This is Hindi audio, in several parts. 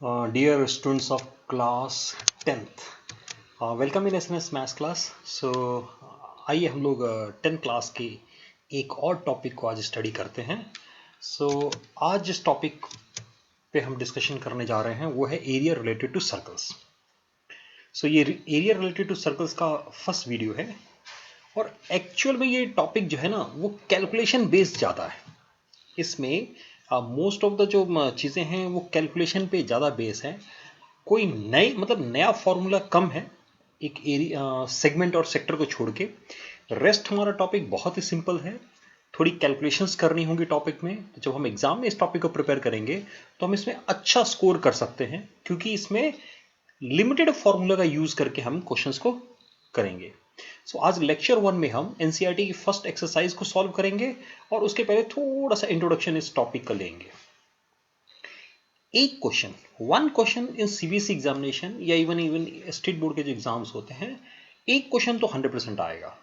Dear students of class 10th, welcome in SNS maths class. आइए हम लोग 10th क्लास के एक और टॉपिक को आज स्टडी करते हैं। आज जिस टॉपिक पे हम डिस्कशन करने जा रहे हैं वो है एरिया रिलेटेड टू सर्कल्स। ये एरिया रिलेटेड टू सर्कल्स का फर्स्ट वीडियो है और एक्चुअल में ये टॉपिक जो है ना वो कैलकुलेशन बेस्ड ज़्यादा है। इसमें मोस्ट ऑफ द जो चीज़ें हैं वो कैलकुलेशन पे ज़्यादा बेस है। कोई नया फॉर्मूला कम है एक एरिया सेगमेंट और सेक्टर को छोड़ के। रेस्ट हमारा टॉपिक बहुत ही सिंपल है। थोड़ी कैलकुलेशंस करनी होंगी टॉपिक में। तो जब हम एग्जाम में इस टॉपिक को प्रिपेयर करेंगे तो हम इसमें अच्छा स्कोर कर सकते हैं, क्योंकि इसमें लिमिटेड फॉर्मूला का यूज करके हम क्वेश्चंस को करेंगे। आज लेक्चर 1 में हम एनसीईआरटी की फर्स्ट एक्सरसाइज को सॉल्व करेंगे और उसके पहले थोड़ा सा इंट्रोडक्शन इस टॉपिक का लेंगे। एक question, one question in CBSE examination या इवन स्टेट बोर्ड के जो एग्जाम्स होते हैं, एक क्वेश्चन तो 100% आएगा।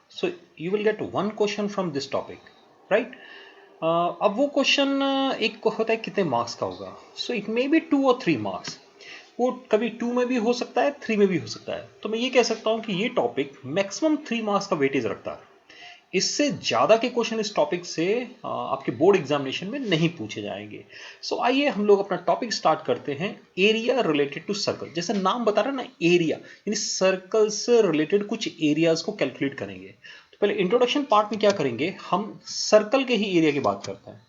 You will get one question from this topic, right. अब वो क्वेश्चन एक होता है कितने मार्क्स का होगा। इट मे बी 2 और 3 मार्क्स। वो कभी 2 में भी हो सकता है, 3 में भी हो सकता है। तो मैं ये कह सकता हूं कि ये टॉपिक मैक्सिमम 3 मार्क्स का वेटेज रखता है। इससे ज्यादा के क्वेश्चन इस टॉपिक से आपके बोर्ड एग्जामिनेशन में नहीं पूछे जाएंगे। आइए हम लोग अपना टॉपिक स्टार्ट करते हैं। एरिया रिलेटेड टू सर्कल, जैसे नाम बता रहा है ना, एरिया यानी सर्कल से रिलेटेड कुछ एरियाज को कैलकुलेट करेंगे। तो पहले इंट्रोडक्शन पार्ट में क्या करेंगे, हम सर्कल के ही एरिया की बात करते हैं।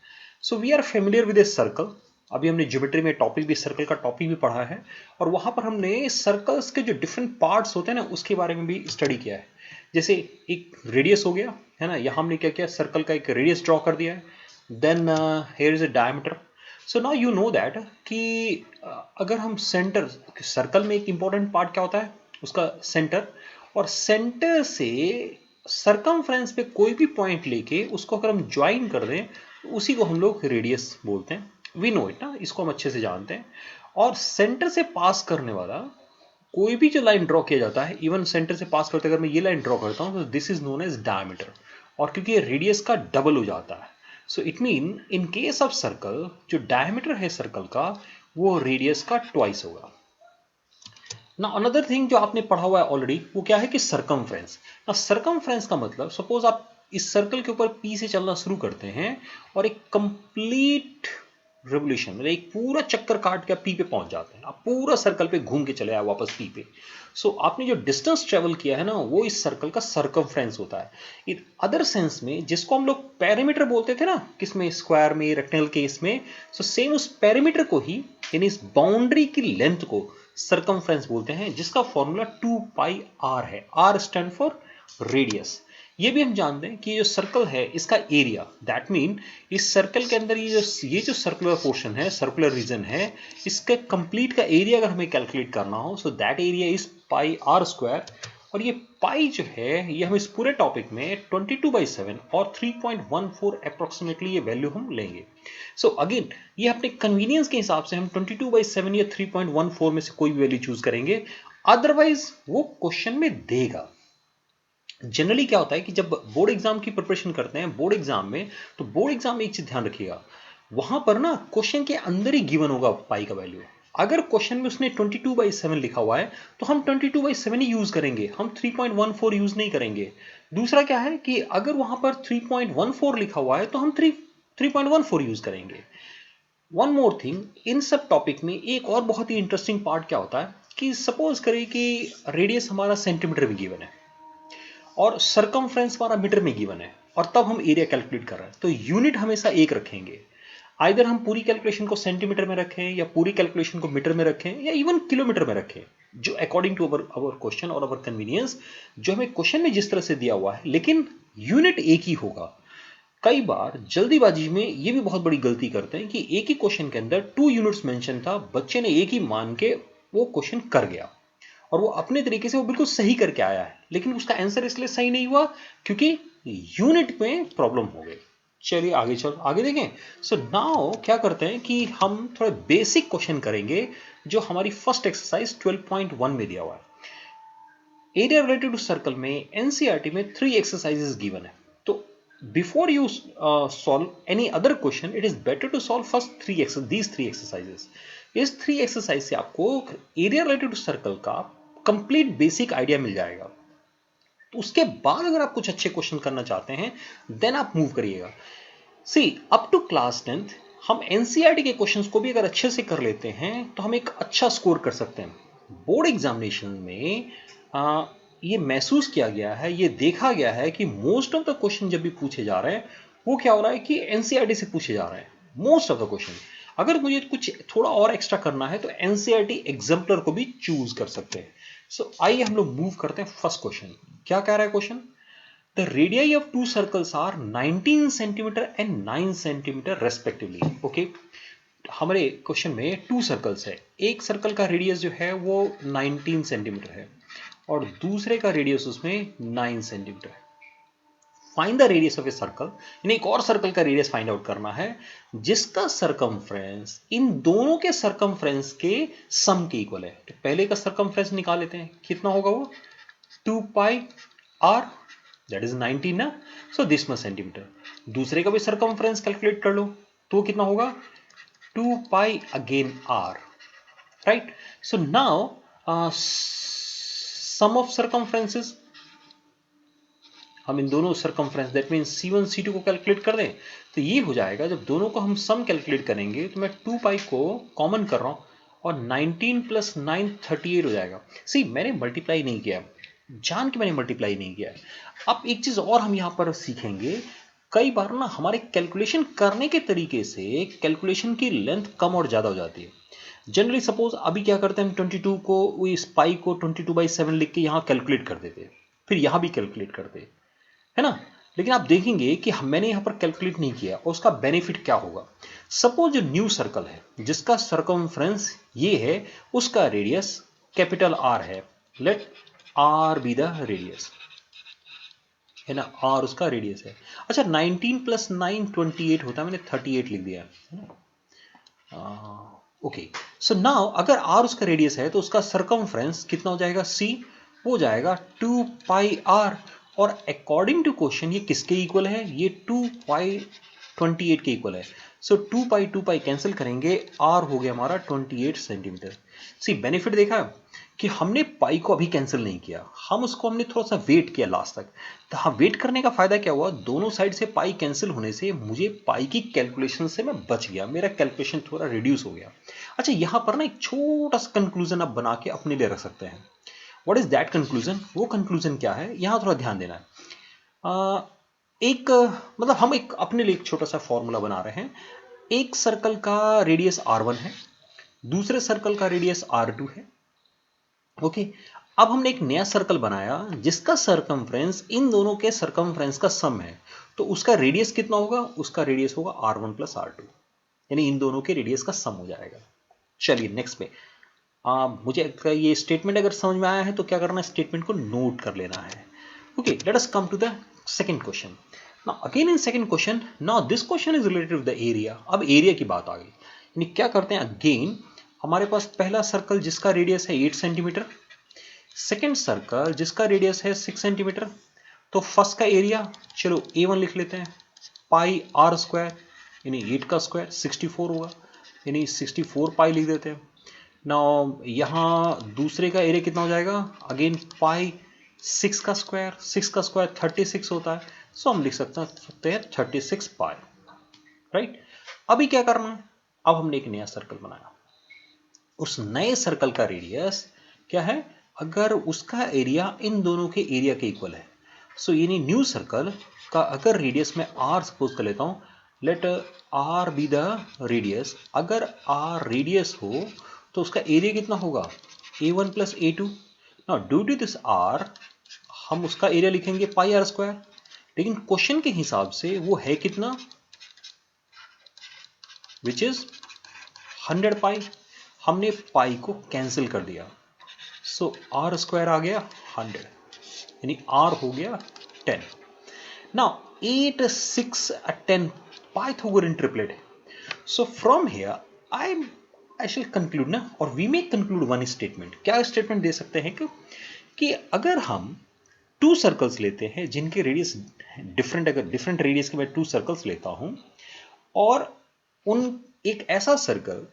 We are familiar with a circle. अभी हमने ज्योमेट्री में टॉपिक भी, सर्कल का टॉपिक भी पढ़ा है और वहां पर हमने सर्कल्स के जो डिफरेंट पार्ट्स होते हैं ना उसके बारे में भी स्टडी किया है। जैसे एक रेडियस हो गया है ना, यहां हमने क्या किया, सर्कल का एक रेडियस ड्रॉ कर दिया है। Then here is a diameter. Now you know that कि अगर हम सेंटर, सर्कल में एक इंपॉर्टेंट पार्ट क्या होता है, उसका सेंटर, और सेंटर से सरकमफ्रेंस पे कोई भी पॉइंट लेके उसको अगर हम ज्वाइन कर दें तो उसी को हम लोग रेडियस बोलते हैं। वी नो इट ना, इसको हम अच्छे से जानते हैं। और सेंटर से पास करने वाला कोई भी जो लाइन ड्रॉ किया जाता है, इवन सेंटर से पास करते अगर मैं ये लाइन ड्रॉ करता हूं तो this is known as diameter. और क्योंकि ये रेडियस का डबल हो जाता है, it mean in case of circle जो डायमीटर है सर्कल का वो रेडियस का ट्वाइस होगा ना। अनदर थिंग जो आपने पढ़ा हुआ है ऑलरेडी, वो क्या है कि सरकमफ्रेंस। ना सरकमफ्रेंस का मतलब, सपोज आप इस सर्कल के ऊपर पी से चलना शुरू करते हैं और एक कंप्लीट रेवोल्यूशन, मतलब एक पूरा चक्कर काट के आप पी पे पहुंच जाते हैं, आप पूरा सर्कल पे घूम के चले आए वापस पी पे। आपने जो डिस्टेंस ट्रेवल किया है ना वो इस सर्कल का सरकमफ्रेंस होता है। इन अदर सेंस में जिसको हम लोग पेरीमीटर बोलते थे ना, किसमें, स्क्वायर में, रेक्टेंगल के इसमें, सेम उस पेरीमीटर को ही, यानी इस बाउंड्री की लेंथ को सरकमफ्रेंस बोलते हैं, जिसका फॉर्मूला 2 पाई आर है। R stand for radius. ये भी हम जानते हैं कि जो सर्कल है इसका एरिया, दैट मीन इस सर्कल के अंदर ये जो सर्कुलर पोर्शन है, सर्कुलर रीजन है, इसके कंप्लीट का एरिया अगर हमें कैलकुलेट करना हो, that area is pi are square. और ये पाई जो है ये हम इस पूरे टॉपिक में 22/7 और 3.14 अप्रोक्सीमेटली ये वैल्यू हम लेंगे। अगेन ये अपने कन्वीनियंस के हिसाब से हम 22/7 या 3.14 में से कोई भी वैल्यू चूज करेंगे, अदरवाइज वो क्वेश्चन में देगा। जनरली क्या होता है कि जब बोर्ड एग्जाम की प्रिपरेशन करते हैं, बोर्ड एग्जाम में, तो बोर्ड एग्जाम में एक चीज ध्यान रखिएगा, वहां पर ना क्वेश्चन के अंदर ही गिवन होगा पाई का वैल्यू। अगर क्वेश्चन में उसने 22/7 लिखा हुआ है तो हम 22/7 ही यूज करेंगे, हम 3.14 यूज नहीं करेंगे। दूसरा क्या है कि अगर वहां पर 3.14 लिखा हुआ है तो हम 3.14 यूज करेंगे। वन मोर थिंग, इन सब टॉपिक में एक और बहुत ही इंटरेस्टिंग पार्ट क्या होता है कि सपोज करें कि रेडियस हमारा सेंटीमीटर में गिवन है और सरकमफ्रेंस हमारा मीटर में गिवन है और तब हम एरिया कैलकुलेट कर रहे हैं, तो यूनिट हमेशा एक रखेंगे। आइदर हम पूरी कैलकुलेशन को सेंटीमीटर में रखें या पूरी कैलकुलेशन को मीटर में रखें या इवन किलोमीटर में रखें, जो अकॉर्डिंग टू अवर क्वेश्चन और अवर कन्वीनियंस, जो हमें क्वेश्चन में जिस तरह से दिया हुआ है, लेकिन यूनिट एक ही होगा। कई बार जल्दीबाजी में ये भी बहुत बड़ी गलती करते हैं कि एक ही क्वेश्चन के अंदर 2 यूनिट्स मेंशन था, बच्चे ने एक ही मान के वो क्वेश्चन कर गया और वो अपने तरीके से वो बिल्कुल सही करके आया है, लेकिन उसका आंसर इसलिए सही नहीं हुआ क्योंकि यूनिट में प्रॉब्लम हो गई। चलिए आगे देखें। नाउ क्या करते हैं कि हम थोड़े बेसिक क्वेश्चन करेंगे जो हमारी फर्स्ट एक्सरसाइज 12.1 में दिया हुआ है। एरिया रिलेटेड टू सर्कल में एनसीईआरटी में 3 एक्सरसाइजेस गिवन है। तो before you solve any other question, it is better to solve first these three exercises. इस 3 एक्सरसाइज से आपको एरिया रिलेटेड टू सर्कल का कंप्लीट बेसिक आइडिया मिल जाएगा। तो उसके बाद अगर आप कुछ अच्छे क्वेश्चन करना चाहते हैं देन आप मूव करिएगा। सी अप टू क्लास 10th हम एनसीईआरटी के क्वेश्चंस को भी अगर अच्छे से कर लेते हैं तो हम एक अच्छा स्कोर कर सकते हैं। बोर्ड एग्जामिनेशन में ये महसूस किया गया है, ये देखा गया है कि मोस्ट ऑफ द क्वेश्चन जब भी पूछे जा रहे हैं वो क्या हो रहा है कि एनसीईआरटी से पूछे जा रहे हैं मोस्ट ऑफ द क्वेश्चन। अगर मुझे कुछ थोड़ा और एक्स्ट्रा करना है तो एनसीईआरटी एग्जाम्पलर को भी चूज कर सकते हैं। सो आइए हम लोग मूव करते हैं फर्स्ट क्वेश्चन। क्या कह रहा है question? The radii of two circles are 19 centimeter and 9 centimeter respectively. Okay. हमारे क्वेश्चन में 2 सर्कल्स है। एक सर्कल का रेडियस जो है वो 19 सेंटीमीटर है और दूसरे का रेडियस उसमें 9 सेंटीमीटर है। Find the radius of a circle, यानी एक और सर्कल का रेडियस फाइंड आउट करना है जिसका सरकमफ्रेंस इन दोनों के सरकमफ्रेंस के सम के इक्वल है। तो पहले का सरकमफ्रेंस निकाल लेते हैं, कितना होगा वो 2 पाई r, दैट इज 19 ना, सो दिस मच सेंटीमीटर। दूसरे का भी सरकमफ्रेंस कैलकुलेट कर लो तो कितना होगा 2 pi again r, right. So now sum of circumferences, हम इन दोनों circumference that mean C1 C2 को कैलकुलेट कर दें तो ये हो जाएगा। जब दोनों को हम सम कैलकुलेट करेंगे तो मैं 2 पाई को कॉमन कर रहा हूं और 19 प्लस 9 38 हो जाएगा। सी मैंने मल्टीप्लाई नहीं किया, जान के मैंने मल्टीप्लाई नहीं किया। अब एक चीज और हम यहां पर सीखेंगे, कई बार ना हमारे कैलकुलेशन करने के तरीके से कैलकुलेशन की लेंथ कम और ज्यादा हो जाती है। जनरली सपोज अभी क्या करते हैं हम 22 को इस पाई को 22/7 लिख के यहां कैलकुलेट कर देते, फिर यहां भी कैलकुलेट करते है ना। लेकिन आप देखेंगे कि मैंने यहां पर कैलकुलेट नहीं किया और उसका बेनिफिट क्या होगा। सपोज न्यू सर्कल है जिसका सरकमफ्रेंस ये है, उसका रेडियस कैपिटल आर है, let R be the radius, है ना, आर उसका रेडियस है। अच्छा 19 प्लस 9 28 होता है, मैंने 38 लिख दिया है ना। ओके, सो नाउ अगर आर उसका रेडियस है तो उसका सरकमफ्रेंस कितना हो जाएगा, सी हो जाएगा 2 पाई आर। और अकॉर्डिंग टू क्वेश्चन ये किसके इक्वल है, ये 2 पाई 28 के इक्वल है। सो 2 पाई कैंसिल करेंगे, आर हो गया हमारा 28 सेंटीमीटर। सी बेनिफिट देखा कि हमने पाई को अभी कैंसिल नहीं किया, हमने थोड़ा सा वेट किया लास्ट तक। तो हाँ, वेट करने का फायदा क्या हुआ, दोनों साइड से पाई कैंसिल होने से मुझे पाई की कैलकुलेशन से मैं बच गया, मेरा कैलकुलेशन थोड़ा रिड्यूस हो गया। अच्छा यहां पर ना एक छोटा सा कंक्लूजन आप बना के अपने लिए रख सकते हैं। What is that conclusion? वो कंक्लूजन क्या है, यहां थोड़ा ध्यान देना है। एक मतलब हम एक अपने लिए एक छोटा सा फॉर्मूला बना रहे हैं। एक सर्कल का रेडियस r1 है, दूसरे सर्कल का रेडियस r2 है। ओके, अब हमने एक नया सर्कल बनाया जिसका सरकमफ्रेंस इन दोनों के सरकमफ्रेंस का सम है, तो उसका रेडियस कितना होगा, उसका रेडियस होगा r1 प्लस r2, यानी इन दोनों के रेडियस का सम हो जाएगा। चलिए नेक्स्ट पे, मुझे ये स्टेटमेंट अगर समझ में आया है तो क्या करना है, स्टेटमेंट को नोट कर लेना है। Okay, let us come to the second question. Now again in second question, now this question is related with the area. अब एरिया की बात आ गई, यानी क्या करते हैं, अगेन हमारे पास पहला सर्कल जिसका रेडियस है 8 सेंटीमीटर, सेकेंड सर्कल जिसका रेडियस है 6 सेंटीमीटर। तो फर्स्ट का एरिया चलो A1 लिख लेते हैं, पाई आर स्क्वायर, यानी 8 का स्क्वायर 64 होगा, यानी 64 पाई लिख देते हैं। नाउ यहाँ दूसरे का एरिया कितना हो जाएगा, अगेन पाई 6 का स्क्वायर, 6 का स्क्वायर 36 होता है, सो हम लिख सकते हैं 36 पाई, राइट। अभी क्या करना है, अब हमने एक नया सर्कल बनाया, उस नए सर्कल का रेडियस क्या है, अगर उसका एरिया इन दोनों के एरिया के इक्वल है, सो यानी न्यू सर्कल का अगर रेडियस में आर सपोज कर लेता हूं, let R be the radius, अगर आर रेडियस हो तो उसका एरिया कितना होगा, a1 plus a2। Now due to this R हम उसका एरिया लिखेंगे पाई आर स्क्वायर, लेकिन क्वेश्चन के हिसाब से वो है कितना, विच इज 100 पाई। हमने पाई को कैंसिल कर दिया, सो आर स्क्वायर आ गया 100, यानी आर हो गया 10। Now 8 6 10 Pythagorean triplet. So from here I shall conclude ना, और we may conclude one statement. क्या स्टेटमेंट दे सकते हैं कि अगर हम 2 सर्कल्स लेते हैं जिनके रेडियस डिफरेंट, अगर डिफरेंट रेडियस के मैं 2 सर्कल्स लेता हूं और उन एक ऐसा सर्कल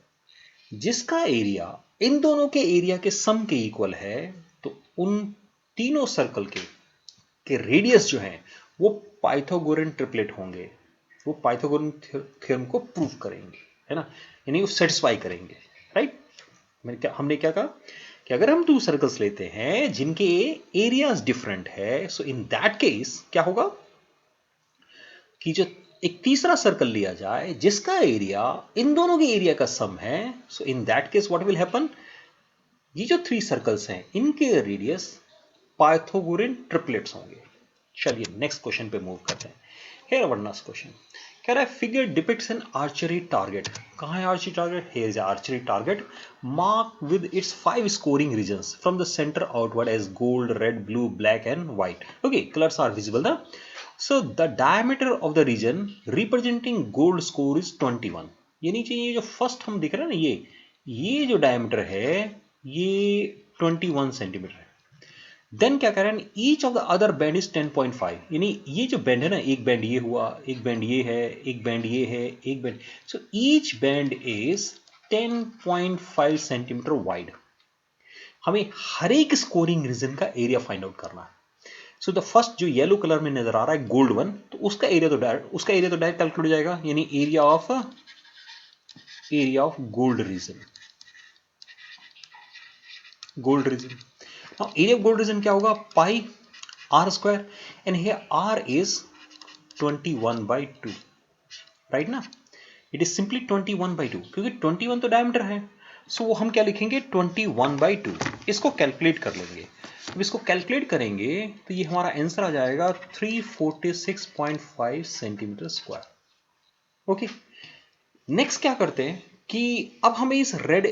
जिसका एरिया इन दोनों के एरिया के सम के इक्वल है, तो उन तीनों सर्कल के रेडियस जो हैं वो पाइथागोरन ट्रिपलेट होंगे, वो पाइथागोरन थ्योरम को प्रूव करेंगे, है ना, यानी वो सेटिस्फाई करेंगे, राइट। हमने क्या कहा कि अगर हम 2 सर्कल्स लेते हैं जिनके एरियाज डिफरेंट है, सो इन दैट केस क्या होगा कि जो एक तीसरा सर्कल लिया जाए जिसका एरिया इन दोनों के एरिया का सम है, so in that case what will happen, ये जो 3 सर्कल्स हैं इनके रेडियस पाइथागोरन ट्रिपलेट्स होंगे। चलिए नेक्स्ट क्वेश्चन पे मूव करते हैं। हियर आवर नेक्स्ट क्वेश्चन कह रहा है figure depicts an archery target. कहाँ है archery target? Here is archery target mark with its 5 scoring regions from the centre outward as gold, red, blue, black and white. Okay, colours are visible ना। So the diameter of the region representing gold score is 21। ये नीचे ये जो फर्स्ट हम दिख रहे हैं ना, ये जो डायमीटर है ये 21 सेंटीमीटर है। देन क्या कह रहे हैं, each of the other band is 10.5, यानी ये जो बैंड है ना, एक बैंड ये हुआ, एक बैंड ये है, एक बैंड ये है, एक band, so each band is 10.5 centimetre wide. हमें हर एक स्कोरिंग रीजन का एरिया फाइंड आउट करना है। सो द फर्स्ट जो येलो कलर में नजर आ रहा है गोल्ड वन, तो उसका एरिया तो डायरेक्ट कैलकुलेट हो जाएगा, यानी area of gold region. Gold region, now area of gold region क्या होगा, pi are square, and here r is 21/2, right ना। इट इज सिंपली 21/2, क्योंकि 21 तो डायमीटर है, सो वो हम क्या लिखेंगे 21/2। इसको कैलकुलेट कर लेंगे। अब इसको कैलकुलेट करेंगे तो ये हमारा आंसर आ जाएगा 346.5 सेंटीमीटर स्क्वायर। ओके, नेक्स्ट क्या करते हैं कि अब हमें इस रेड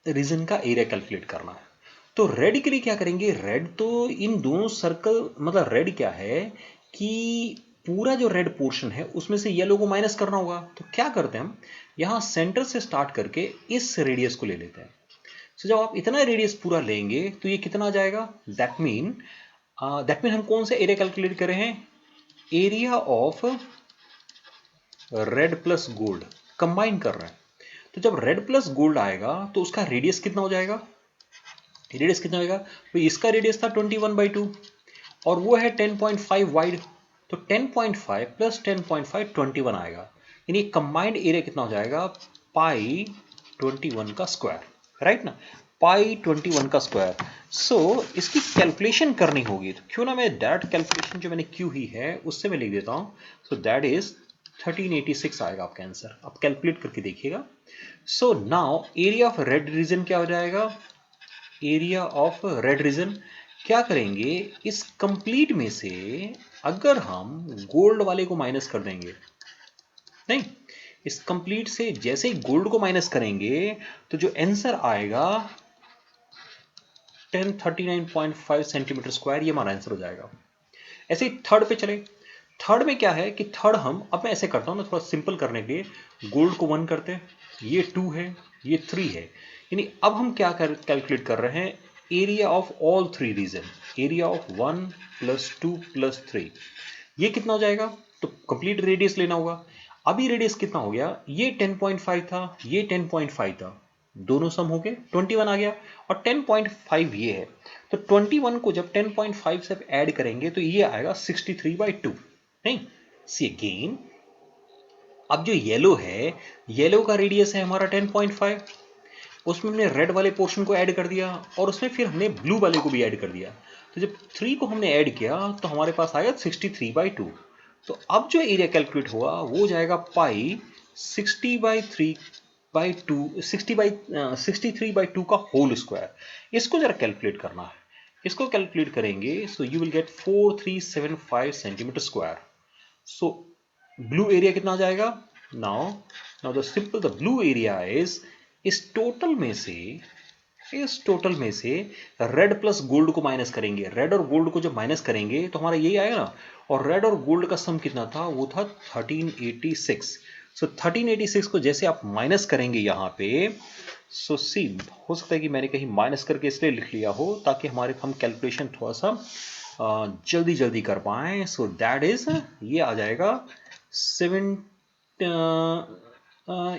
रीजन का एरिया कैलकुलेट करना है। तो रेड के लिए क्या करेंगे, रेड तो इन दोनों सर्कल, मतलब रेड क्या है कि पूरा जो रेड पोर्शन है उसमें से येलो को माइनस करना होगा। तो क्या करते हैं हम, यहां सेंटर से स्टार्ट करके इस रेडियस को ले लेते हैं। तो जब आप इतना रेडियस पूरा लेंगे तो ये कितना आ जाएगा, दैट मीन हम कौन सा एरिया कैलकुलेट कर रहे हैं, area of red plus gold combine कर रहे हैं। तो जब रेड प्लस गोल्ड आएगा तो उसका रेडियस कितना हो जाएगा, रेडियस कितना होगा, तो इसका रेडियस था 21/2 और वो है 10.5 वाइड, तो 10.5 प्लस 10.5 21 आएगा, यानी कंबाइंड एरिया कितना हो जाएगा, पाई 21 का स्क्वायर, राइट ना, पाई 21 का स्क्वायर। सो इसकी कैलकुलेशन करनी होगी, तो क्यों ना मैं डायरेक्ट कैलकुलेशन जो मैंने क्यू ही है उससे मैं लिख देता हूं। सो दैट इज 1386 आएगा आपका आंसर। आप कैलकुलेट करके देखिएगा। So now area of red region क्या हो जाएगा, एरिया ऑफ रेड रीजन क्या करेंगे, इस कंप्लीट में से अगर हम गोल्ड वाले को माइनस कर देंगे, नहीं, इस कंप्लीट से जैसे ही गोल्ड को माइनस करेंगे तो जो आंसर आएगा 1039.5 सेंटीमीटर स्क्वायर, ये हमारा आंसर हो जाएगा। ऐसे ही थर्ड पे चले। थर्ड में क्या है कि थर्ड हम, अब मैं ऐसे करता हूं ना थोड़ा सिंपल करने के लिए, गोल्ड को 1 करते हैं, ये 2 है, ये 3 है, यानी अब हम क्या कैलकुलेट कर रहे हैं, area of all 3 region, area of 1 + 2 + 3, ये कितना हो जाएगा, तो कंप्लीट रेडियस लेना होगा। अभी रेडियस कितना हो गया, ये 10.5 था, ये 10.5 था, दोनों सम हो गए 21 आ गया, और 10.5 ये है, तो 21 को जब 10.5 से ऐड करेंगे तो ये आएगा 63/2। नहीं, सी अगेन, अब जो येलो है, येलो का रेडियस है हमारा 10.5, उसमें हमने रेड वाले पोर्शन को ऐड कर दिया और उसमें फिर हमने ब्लू वाले को भी ऐड कर दिया, तो जब 3 को हमने ऐड किया तो हमारे पास आया 63/2। तो अब जो एरिया कैलकुलेट हुआ वो जाएगा पाई 63/2 का होल स्क्वायर। इसको जरा कैलकुलेट करना है, इसको कैलकुलेट करेंगे so you will get 4375 centimetre square. So blue area कितना आ जाएगा, now the simple the blue area is, इस टोटल में से रेड प्लस गोल्ड को माइनस करेंगे, रेड और गोल्ड को जब माइनस करेंगे तो हमारा यही आएगा ना, और रेड और गोल्ड का सम कितना था, वो था 1386। सो 1386 को जैसे आप माइनस करेंगे यहां पे, सो सी, हो सकता है कि मैंने कहीं माइनस करके इसलिए लिख लिया हो ताकि हम कैलकुलेशन थोड़ा सा जल्दी कर पाए। सो दैट इज, ये आ जाएगा 7,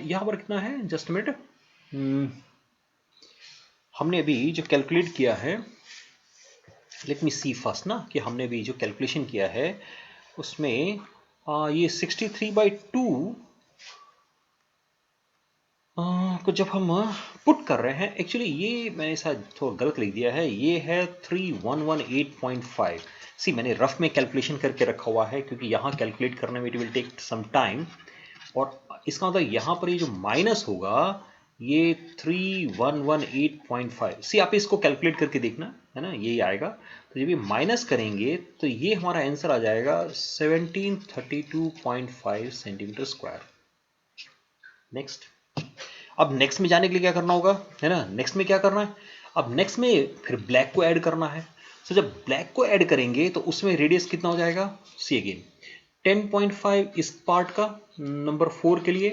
यहां पर कितना है, जस्ट मिनट, हमने अभी जो कैलकुलेट किया है, लेट मी सी फर्स्ट ना, कि हमने अभी जो कैलकुलेशन किया है उसमें ये 63/2 को जब हम पुट कर रहे हैं, एक्चुअली ये मैंने शायद थोड़ा गलत लिख दिया है, ये है 3118.5। सी मैंने रफ में कैलकुलेशन करके रखा हुआ है क्योंकि यहाँ कैलकुलेट करने में it will take some time, और इसका मतलब यहाँ पर ये जो माइनस होगा ये 3118.5। सी आप इसको कैलकुलेट करके देखना है ना, यही आएगा। तो जब ये माइनस करेंगे तो ये हमारा आंसर आ जाएगा 1732.5 सेंटीमीटर स्क्वायर। नेक्स्ट, अब नेक्स्ट में जाने के लिए क्या करना होगा, है ना, नेक्स्ट में क्या करना है, अब नेक्स्ट में फिर ब्लैक को ऐड करना है। तो जब ब्लैक को ऐड करेंगे तो उसमें रेडियस कितना हो जाएगा, सी अगेन 10.5 इस पार्ट का, नंबर 4 के लिए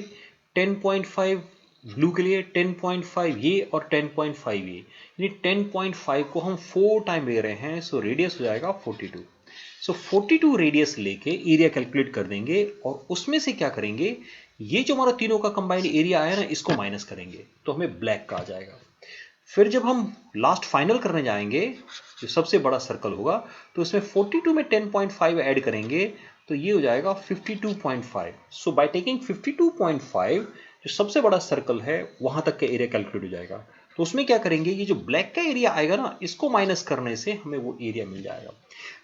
10.5 ब्लू के लिए, 10.5 ये और 10.5 ये, यानी 10.5 को हम 4 टाइम ले रहे हैं, सो रेडियस हो जाएगा 42। सो 42 रेडियस लेके एरिया कैलकुलेट कर देंगे और उसमें से क्या करेंगे, ये जो हमारा तीनों का कंबाइंड एरिया आया ना, इसको माइनस करेंगे तो हमें ब्लैक का आ जाएगा। फिर जब हम लास्ट फाइनल करने जाएंगे, जो सबसे बड़ा सर्कल होगा, तो इसमें 42 में 10.5 ऐड करेंगे तो ये हो जाएगा 52.5। सो बाय टेकिंग 52.5, जो सबसे बड़ा सर्कल है वहां तक का एरिया कैलकुलेट हो जाएगा। तो उसमें क्या करेंगे, ये जो ब्लैक का एरिया आएगा ना, इसको माइनस करने से हमें वो एरिया मिल जाएगा।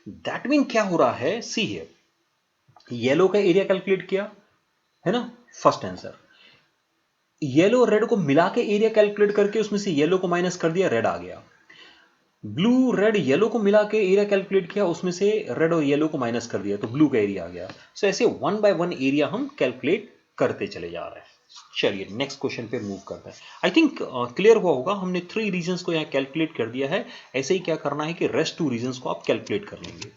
दैट मीन क्या हो रहा है, सी है, येलो का एरिया कैलकुलेट किया है ना, फर्स्ट आंसर। येलो रेड को मिला के एरिया कैलकुलेट करके उसमें से येलो को माइनस कर दिया, रेड आ गया। ब्लू रेड येलो को मिला के एरिया कैलकुलेट किया, उसमें से रेड और येलो को माइनस कर दिया तो ब्लू का एरिया आ गया। सो ऐसे 1 बाय 1 एरिया हम कैलकुलेट करते चले जा रहे हैं। चलिए नेक्स्ट क्वेश्चन पे मूव करते हैं। आई थिंक क्लियर हुआ होगा, हमने 3 रीजन्स को यहाँ कैलकुलेट कर दिया है। ऐसे ही क्या करना है कि रेस्ट 2 रीजन्स को आप कैलकुलेट कर लेंगे।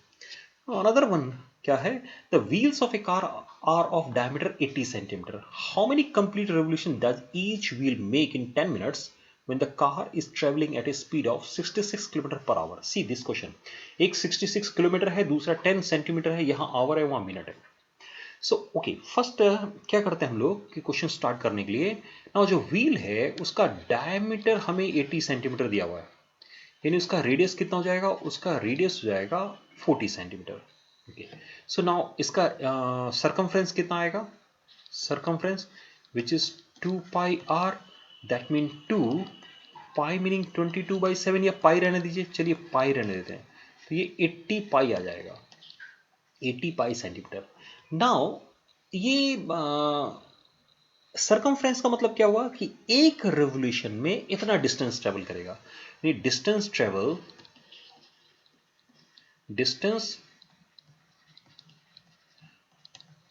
Another one क्या है, the wheels of a car are of diameter 80 centimeter. How many complete revolution does each wheel make in 10 minutes when the car is traveling at a speed of 66 km per hour? See this question. एक 66 किलोमीटर है, दूसरा 10 सेंटीमीटर है, यहाँ आवर है वहाँ मिनट है। सो ओके, फर्स्ट क्या करते हैं हम लोग कि क्वेश्चन स्टार्ट करने के लिए ना, जो व्हील है उसका डायमीटर हमें 80 सेंटीमीटर दिया हुआ है, यानी उसका रेडियस कितना हो जाएगा, उसका रेडियस हो जाएगा 40 सेंटीमीटर। ओके, सो नाउ इसका सरकमफ्रेंस कितना आएगा, circumference which is 2 pi R, that mean 2 pi meaning 22/7, या पाई रहने दीजिए, चलिए पाई रहने देते हैं, तो ये 80 पाई आ जाएगा, 80 पाई सेंटीमीटर। नाउ ये सरकमफ्रेंस का मतलब क्या हुआ कि एक रेवोल्यूशन में इतना डिस्टेंस ट्रेवल करेगा, यानी डिस्टेंस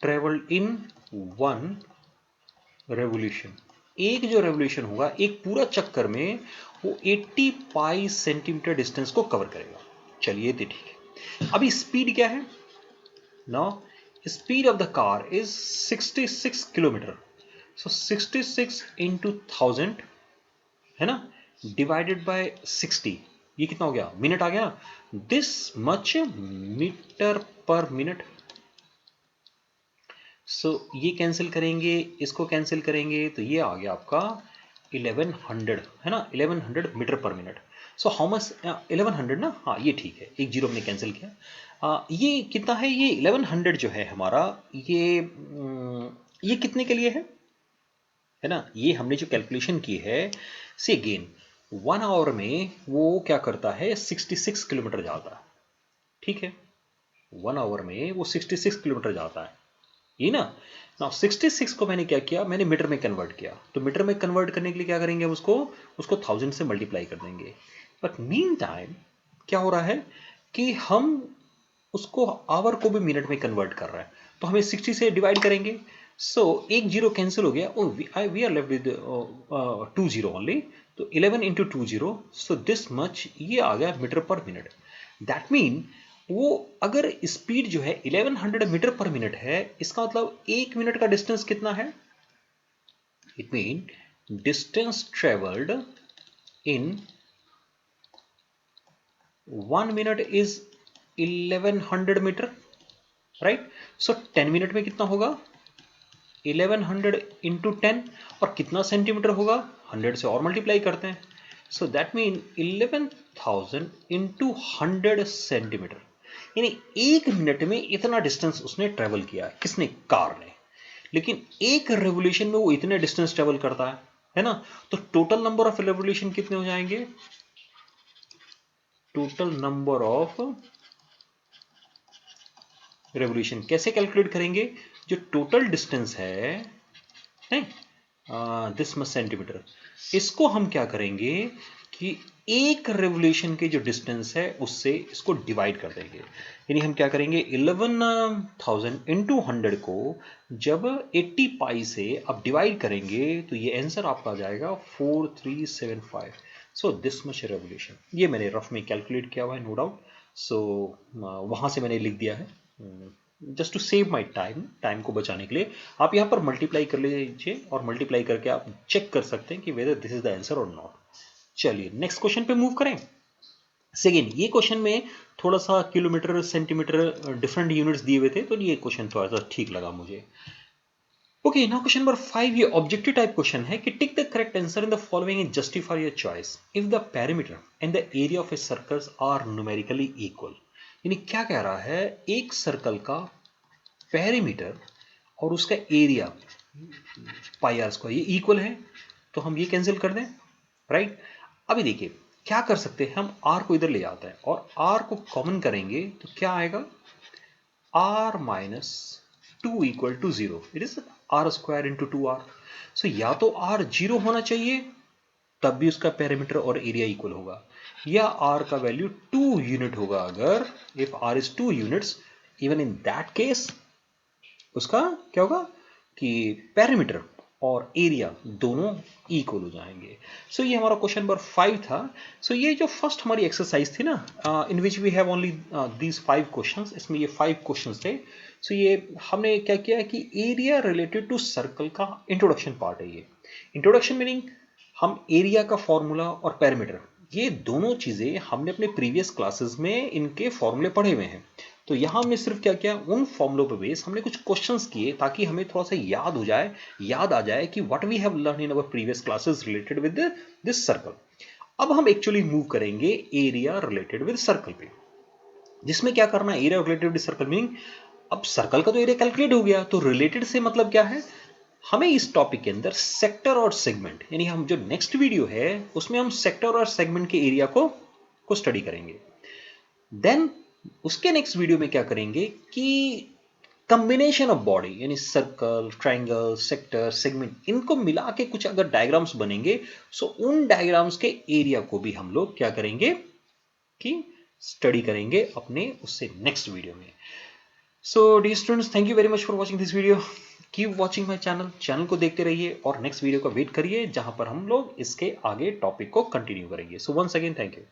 ट्रेवल्ड इन 1 रेवोल्यूशन। एक जो रेवोल्यूशन होगा एक पूरा चक्कर में, वो 80 पाई सेंटीमीटर डिस्टेंस को कवर करेगा। चलिए तो ठीक है। अभी स्पीड क्या है, now speed of the car is 66 kilometre. So 66 into 1000 है ना, डिवाइडेड बाय 60, ये कितना हो गया, मिनट आ गया ना, दिस मच मीटर पर मिनट। सो ये कैंसिल करेंगे, इसको कैंसिल करेंगे, तो ये आ गया आपका 1100 है ना, 1100 मीटर पर मिनट। सो हाउ मच 1100 ना, हाँ ये ठीक है, एक जीरो हमने कैंसिल किया। ये कितना है, ये 1100 जो है हमारा, ये कितने के लिए है ना, ये हमने जो कैलकुलेशन की है, से अगेन 1 आवर में वो क्या करता है, 66 किलोमीटर जाता है, ठीक है, 1 आवर में वो 66 किलोमीटर जाता है, ये ना। नाउ 66 को मैंने क्या किया, मैंने मीटर में कन्वर्ट किया, तो मीटर में कन्वर्ट करने के लिए क्या करेंगे, उसको 1000 से मल्टीप्लाई कर देंगे। बट मीन टाइम क्या हो रहा है कि हम उसको आवर को भी मिनट में कन्वर्ट कर रहे हैं, तो हमें 60 से डिवाइड करेंगे। सो एक जीरो कैंसिल हो गया, we are left with 2 zero only, तो 11 into 2 zero, so this much, ये आ गया मीटर पर मिनट। दैट मीन वो अगर स्पीड जो है 1100 मीटर पर मिनट है, इसका मतलब एक मिनट का डिस्टेंस कितना है, it mean distance travelled in 1 minute is 1100 metre, right. So 10 minute में कितना होगा, 1100 इंटू 10 और कितना सेंटीमीटर होगा, 100 से और मल्टीप्लाई करते हैं। So that mean 11,000 into 100 centimetre, यानी 1 मिनट में इतना डिस्टेंस उसने ट्रेवल किया है। किसने? कार ने। लेकिन एक रेवोल्यूशन में वो इतने डिस्टेंस ट्रेवल करता है ना। तो टोटल नंबर ऑफ रेवोल्यूशन कितने हो जाएंगे? टोटल नंबर ऑफ रेवोल्यूशन कैसे कैलकुलेट करेंगे? जो टोटल डिस्टेंस है, नहीं दिस मच सेंटीमीटर, इसको हम क्या करेंगे कि एक रेवोल्यूशन के जो डिस्टेंस है उससे इसको डिवाइड कर देंगे। यानी हम क्या करेंगे, 11,000 इंटू 100 को जब 80 पाई से आप डिवाइड करेंगे तो ये आंसर आपका आ जाएगा 4375। सो दिस मच रेवोल्यूशन। ये मैंने रफ में कैलकुलेट किया हुआ है, नो डाउट। सो वहां से मैंने लिख दिया है just to save my time को बचाने के लिए। आप यहाँ पर मल्टीप्लाई कर लीजिए और मल्टीप्लाई करके आप चेक कर सकते हैं कि whether this is the answer और नॉट। चलिए नेक्स्ट क्वेश्चन पे मूव करें। सेकेंड, ये क्वेश्चन में थोड़ा सा किलोमीटर सेंटीमीटर डिफरेंट यूनिट्स दिए हुए थे, तो ये क्वेश्चन थोड़ा सा ठीक लगा मुझे। ओके, नाउ क्वेश्चन नंबर 5, ये ऑब्जेक्टिव टाइप क्वेश्चन है कि tick the correct answer in the following and justify your choice if the perimeter and the area of a circle are numerically equal. यानी क्या कह रहा है, एक सर्कल का पेरीमीटर और उसका एरिया पाई आर स्क्वायर ये इक्वल है, तो हम ये कैंसिल कर दें, राइट। अभी देखिए क्या कर सकते हैं, हम आर को इधर ले जाते हैं और आर को कॉमन करेंगे तो क्या आएगा, R minus 2 equal to 0, it is R square into 2r। So या तो आर 0 होना चाहिए तब भी उसका पेरीमीटर और एरिया इक्वल होगा, या आर का वैल्यू 2 यूनिट होगा। अगर if R is 2 units, even in that case उसका क्या होगा कि पेरीमीटर और एरिया दोनों इक्वल हो जाएंगे। सो ये हमारा क्वेश्चन नंबर 5 था। सो ये जो फर्स्ट हमारी एक्सरसाइज थी ना, in which we have only these 5 questions, इसमें ये 5 क्वेश्चंस थे। सो ये हमने क्या किया है कि एरिया रिलेटेड टू सर्कल का इंट्रोडक्शन पार्ट है। ये इंट्रोडक्शन मीनिंग हम एरिया का फॉर्मूला और पेरीमीटर ये दोनों चीजें हमने अपने प्रीवियस क्लासेस में इनके फॉर्मूले पढ़े हुए हैं। तो यहां हमने सिर्फ क्या किया, उन फॉर्मुलों पे बेस हमने कुछ क्वेश्चंस किए ताकि हमें थोड़ा सा याद आ जाए कि what we have learn in our previous classes related with this circle. अब हम एक्चुअली मूव करेंगे एरिया रिलेटेड विद सर्कल पे, जिसमें क्या करना है, area related with circle meaning अब सर्कल का तो एरिया कैलकुलेट हो गया, तो रिलेटेड से मतलब क्या है, हमें इस टॉपिक के अंदर सेक्टर और सेगमेंट, यानी हम जो नेक्स्ट वीडियो है उसमें हम सेक्टर और सेगमेंट के एरिया को स्टडी करेंगे। देन उसके नेक्स्ट वीडियो में क्या करेंगे कि कॉम्बिनेशन ऑफ बॉडी यानी सर्कल, ट्रायंगल, सेक्टर, सेगमेंट, इनको मिला के कुछ अगर डायग्राम्स बनेंगे, सो उन डायग्राम्स के एरिया को भी हम लोग क्या करेंगे कि स्टडी करेंगे अपने उससे नेक्स्ट वीडियो में। So dear students, thank you very much for watching this video. Keep watching my channel को देखते रहिए और नेक्स्ट वीडियो का वेट करिए जहां पर हम लोग इसके आगे टॉपिक को कंटिन्यू करेंगे। So once again thank you.